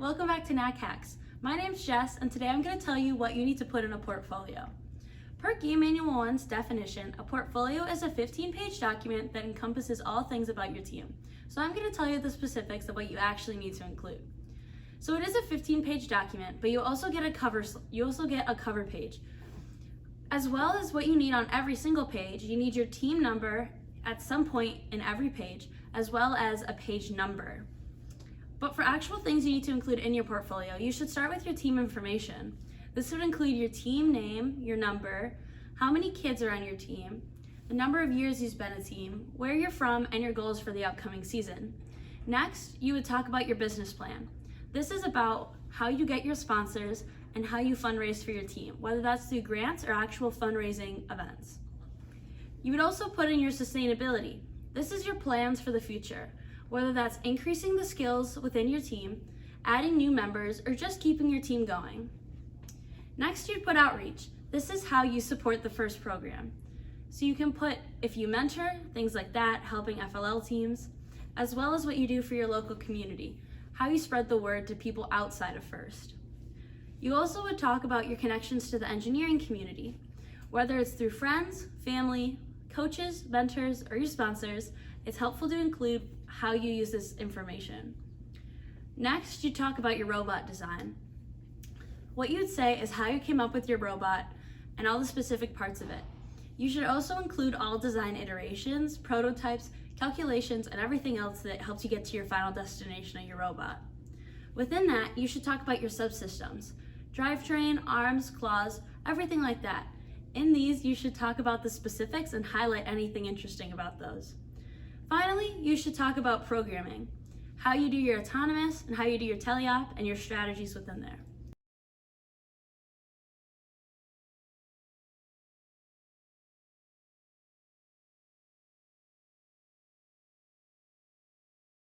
welcome back to Knack Hacks. My name's Jess, and today I'm going to tell you what you need to put in a portfolio. Per Game Manual 1's definition, a portfolio is a 15-page document that encompasses all things about your team. So I'm going to tell you the specifics of what you actually need to include. So it is a 15-page document, but you also get a cover page. As well as what you need on every single page, you need your team number at some point in every page, as well as a page number. But for actual things you need to include in your portfolio, you should start with your team information. This would include your team name, your number, how many kids are on your team, the number of years you've been a team, where you're from, and your goals for the upcoming season. Next, you would talk about your business plan. This is about how you get your sponsors and how you fundraise for your team, whether that's through grants or actual fundraising events. You would also put in your sustainability. This is your plans for the future, whether that's increasing the skills within your team, adding new members, or just keeping your team going. Next, you'd put outreach. This is how you support the first program. So you can put if you mentor, things like that, helping FLL teams, as well as what you do for your local community, how you spread the word to people outside of FIRST. You also would talk about your connections to the engineering community, whether it's through friends, family, coaches, mentors, or your sponsors. It's helpful to include how you use this information. Next, you talk about your robot design. What you would say is how you came up with your robot and all the specific parts of it. You should also include all design iterations, prototypes, calculations, and everything else that helps you get to your final destination of your robot. Within that, you should talk about your subsystems, drivetrain, arms, claws, everything like that. In these, you should talk about the specifics and highlight anything interesting about those. Finally, you should talk about programming, how you do your autonomous and how you do your teleop and your strategies within there.